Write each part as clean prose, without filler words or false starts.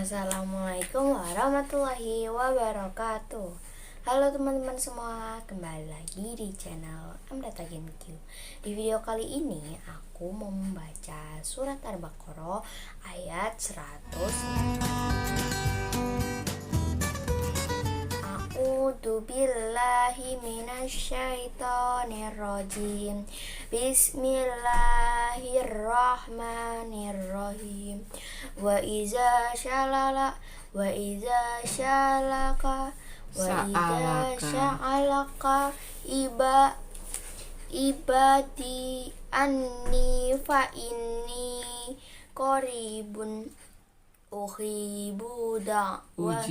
Assalamualaikum warahmatullahi wabarakatuh. Halo teman-teman semua, kembali lagi di channel Amdata GameQ. Di video kali ini aku mau membaca surat Al-Baqarah ayat 100. A'udzu billahi minasyaitonir rajim. Bismillahirrahmanirrahim. Wa iza syalala wa iza syalaka wa iza sya'alaka ibadi anni fa inni qaribun ujibu da'wat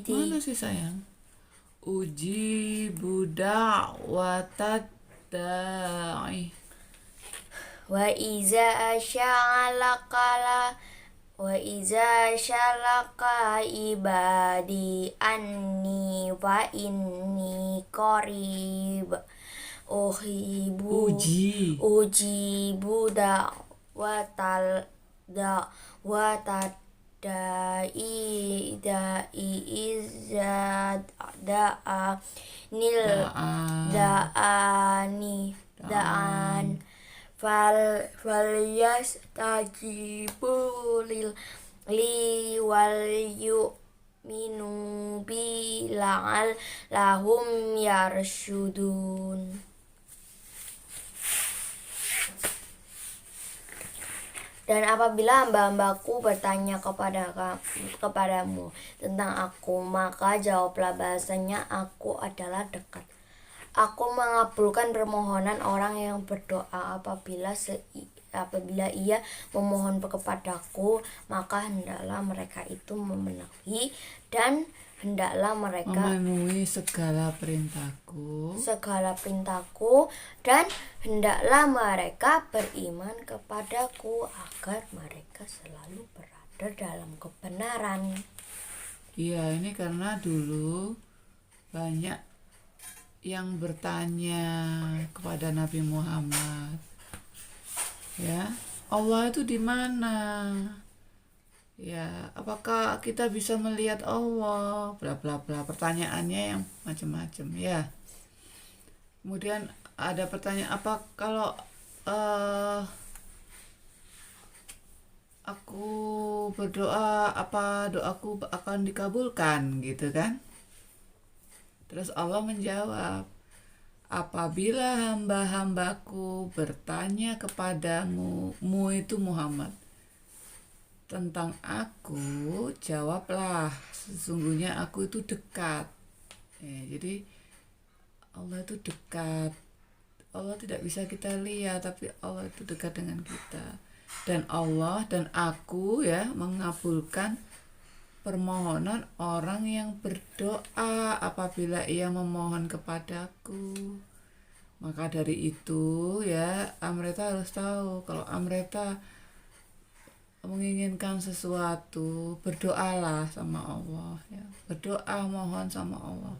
Mana sih sayang? Ujibu da'watad da'i. wa iza syalaka ibadi anni fa inni qarib ujibu da'watad da'i izzad da'an falyastajibu li wal yu'minu bi la'allahum yarshudun. Dan apabila hamba-hambaku bertanya kepadamu tentang aku, maka jawablah bahasanya aku adalah dekat. Aku mengabulkan permohonan orang yang berdoa apabila ia memohon kepadaku, maka hendaklah mereka itu memenuhi dan hendaklah mereka memenuhi segala perintahku dan hendaklah mereka beriman kepadaku agar mereka selalu berada dalam kebenaran. Iya, ini karena dulu banyak yang bertanya kepada Nabi Muhammad, ya, Allah itu di mana? Ya, apakah kita bisa melihat Allah? Bla bla bla. Pertanyaannya yang macam-macam, ya. Kemudian ada pertanyaan, apa kalau aku berdoa, apa doaku akan dikabulkan, gitu kan? Terus Allah menjawab, apabila hamba-hambaku bertanya kepadamu, itu Muhammad, tentang aku, jawablah, sesungguhnya aku itu dekat. Jadi Allah itu dekat. Allah tidak bisa kita lihat, tapi Allah itu dekat dengan kita. Dan Allah dan aku, ya, mengabulkan permohonan orang yang berdoa apabila ia memohon kepadaku. Maka dari itu, ya, Amreta harus tahu kalau Amreta menginginkan sesuatu, berdoalah sama Allah, ya. Berdoa, mohon sama Allah.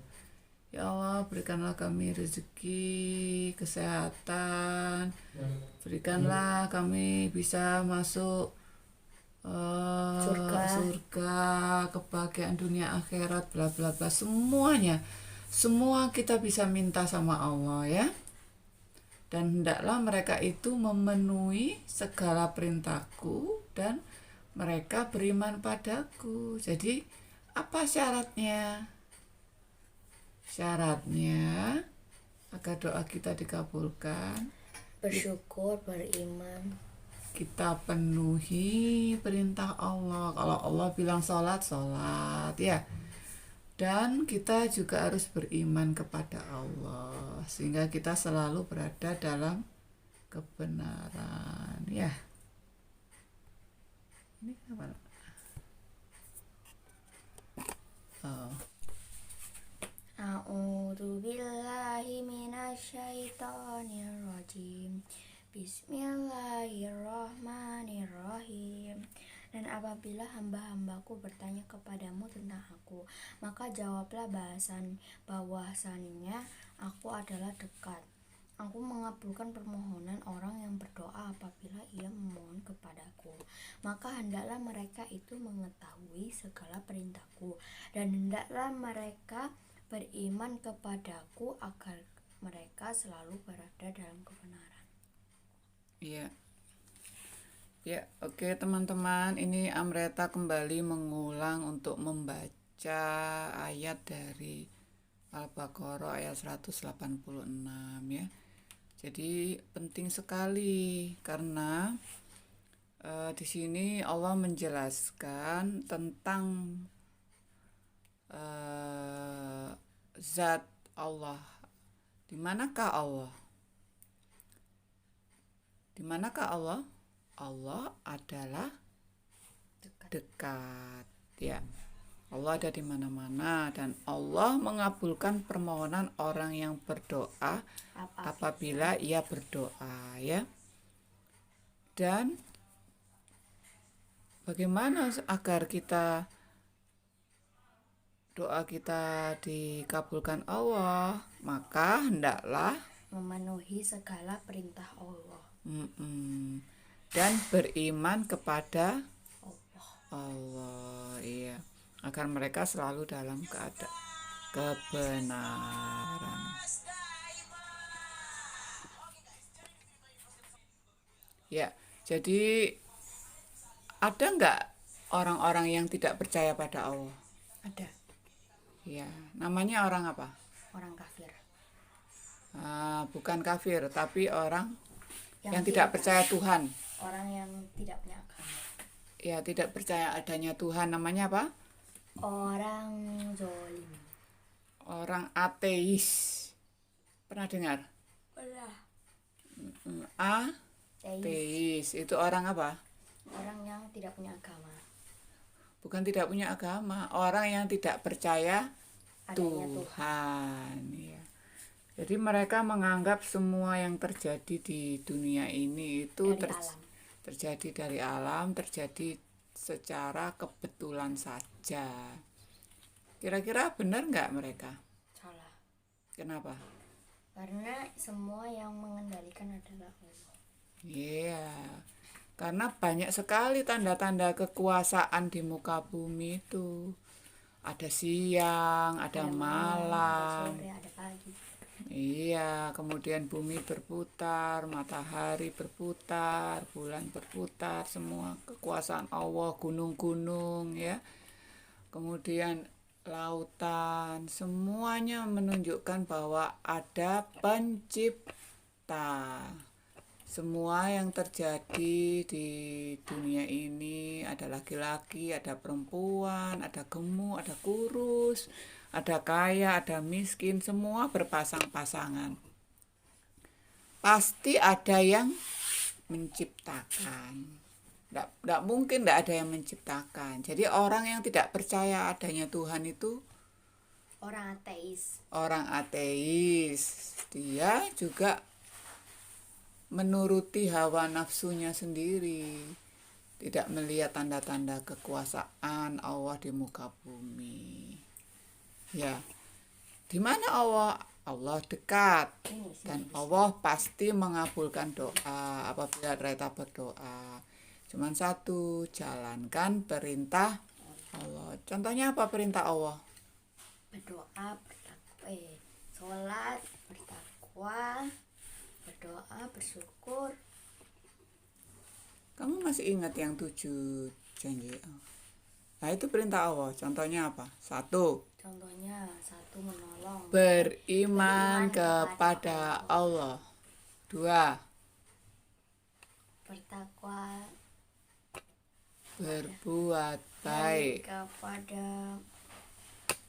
Ya Allah, berikanlah kami rezeki, kesehatan, berikanlah kami bisa masuk surga, kebahagiaan dunia akhirat, bla bla bla, semuanya. Semua kita bisa minta sama Allah, ya. Dan hendaklah mereka itu memenuhi segala perintahku dan mereka beriman padaku. Jadi apa syaratnya? Syaratnya agar doa kita dikabulkan, Bersyukur, beriman, kita penuhi perintah Allah. Kalau Allah bilang sholat, ya. Dan kita juga harus beriman kepada Allah, sehingga kita selalu berada dalam kebenaran, ya. Ini apa? A'udzu billahi minasyaitonir rajim. Bismillahirrahmanirrahim. Dan apabila hamba-hambaku bertanya kepadamu tentang aku, maka jawablah bahwasannya aku adalah dekat. Aku mengabulkan permohonan orang yang berdoa apabila ia memohon kepadaku. Maka hendaklah mereka itu mengetahui segala perintahku, dan hendaklah mereka beriman kepadaku agar mereka selalu berada dalam kebenaran. Iya. Ya, oke teman-teman, ini Amreta kembali mengulang untuk membaca ayat dari Al-Baqarah ayat 186 ya. Jadi penting sekali karena di sini Allah menjelaskan tentang zat Allah. Di manakah Allah? Di manakah Allah? Allah adalah dekat ya. Allah ada di mana-mana dan Allah mengabulkan permohonan orang yang berdoa apabila ia berdoa ya. Dan bagaimana agar doa kita dikabulkan Allah? Maka hendaklah memenuhi segala perintah Allah dan beriman kepada Allah, iya, agar mereka selalu dalam kebenaran. Ya, jadi ada nggak orang-orang yang tidak percaya pada Allah? Ada. Ya, namanya orang apa? Orang kafir. Bukan kafir, tapi orang yang tidak percaya Tuhan. Orang yang tidak punya agama. Ya, tidak percaya adanya Tuhan. Namanya apa? Orang zalim. Orang ateis. Pernah dengar? Pernah. Ateis. Itu orang apa? Orang yang tidak punya agama. Bukan tidak punya agama. Orang yang tidak percaya Tuhan. Ya. Jadi mereka menganggap semua yang terjadi di dunia ini itu terjadi dari alam, terjadi secara kebetulan saja. Kira-kira benar nggak mereka? Salah. Kenapa? Karena semua yang mengendalikan adalah Allah. Iya, karena banyak sekali tanda-tanda kekuasaan di muka bumi itu. Ada siang, ada malam, ada sore, ada pagi. Iya, kemudian bumi berputar, matahari berputar, bulan berputar, semua kekuasaan Allah, gunung-gunung ya. Kemudian lautan, semuanya menunjukkan bahwa ada pencipta. Semua yang terjadi di dunia ini ada laki-laki, ada perempuan, ada gemuk, ada kurus, ada kaya, ada miskin, semua berpasang-pasangan. Pasti ada yang menciptakan. Tidak mungkin tidak ada yang menciptakan. Jadi orang yang tidak percaya adanya Tuhan itu orang ateis. Orang ateis. Dia juga menuruti hawa nafsunya sendiri. Tidak melihat tanda-tanda kekuasaan Allah di muka bumi. Ya, di mana Allah? Allah dekat dan Allah pasti mengabulkan doa apabila kita berdoa. Cuman satu, jalankan perintah Allah. Contohnya apa perintah Allah? Berdoa, sholat, bertakwa, berdoa, bersyukur. Kamu masih ingat yang 7 janji Allah? Nah itu perintah Allah. Contohnya apa? Contohnya satu, menolong. Beriman kepada Allah. 2. Bertakwa. Berbuat baik kepada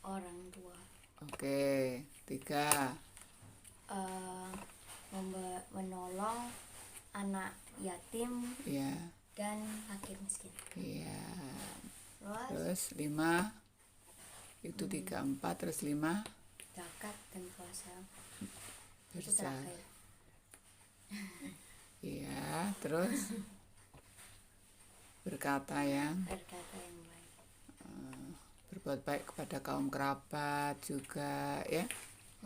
orang tua. Oke. 3. Menolong anak yatim Ya. dan fakir miskin. Iya. Terus 5. Itu 3, 4, terus 5. Zakat dan puasa. Itu Berzakat. terakhir. Iya, terus berkata yang berkata yang baik. berbuat baik kepada kaum kerabat juga ya.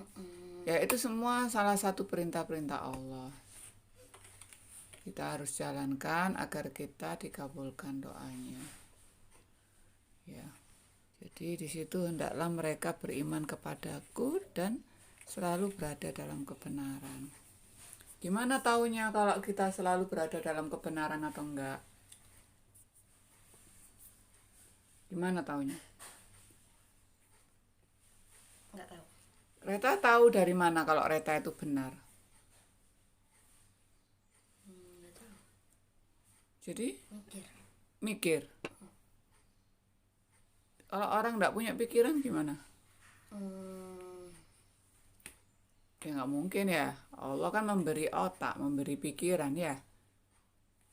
Mm-mm. Ya itu semua salah satu perintah-perintah Allah. Kita harus jalankan agar kita dikabulkan doanya. Ya. Jadi di situ hendaklah mereka beriman kepadaku dan selalu berada dalam kebenaran. Gimana taunya kalau kita selalu berada dalam kebenaran atau enggak? Gimana taunya? Nggak tahu. Reta tahu dari mana kalau Reta itu benar? Nggak tahu. Jadi Mikir. mikir. Kalau orang enggak punya pikiran gimana? Ya nggak mungkin ya. Allah kan memberi otak, memberi pikiran ya.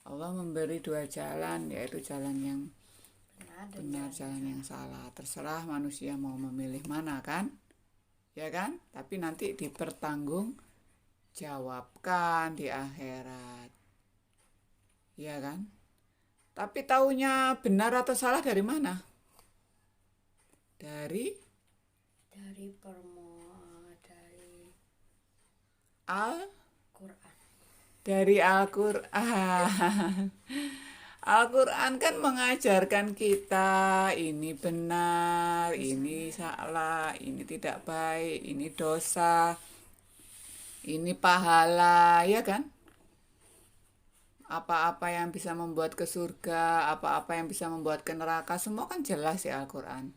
Allah memberi dua jalan, yaitu jalan yang benar, jalan yang salah. Terserah manusia mau memilih mana kan? Ya kan? Tapi nanti dipertanggungjawabkan di akhirat. Ya kan? Tapi taunya benar atau salah dari mana? Dari Quran. dari Al-Qur'an. Al-Qur'an kan mengajarkan kita ini benar, ini salah, ini tidak baik, ini dosa, ini pahala, ya kan? Apa-apa yang bisa membuat ke surga, apa-apa yang bisa membuat ke neraka, semua kan jelas ya Al-Qur'an.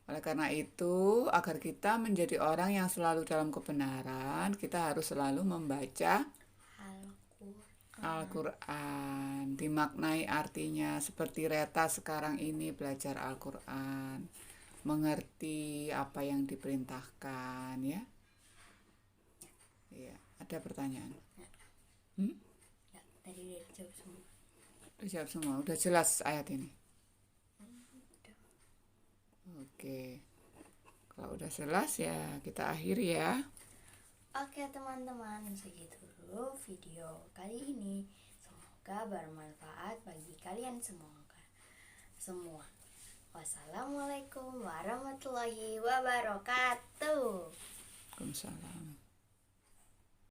Oleh karena itu, agar kita menjadi orang yang selalu dalam kebenaran, kita harus selalu membaca Al-Qur'an. Dimaknai artinya seperti Reta sekarang ini belajar Al-Qur'an, mengerti apa yang diperintahkan ya. Iya, ada pertanyaan? Ya, tadi udah dijawab semua. Udah jawab semua, udah jelas ayat ini. Oke, kalau udah jelas ya kita akhiri ya. Oke teman-teman, segitu dulu video kali ini. Semoga bermanfaat bagi kalian semua. Wassalamualaikum warahmatullahi wabarakatuh. Waalaikumsalam.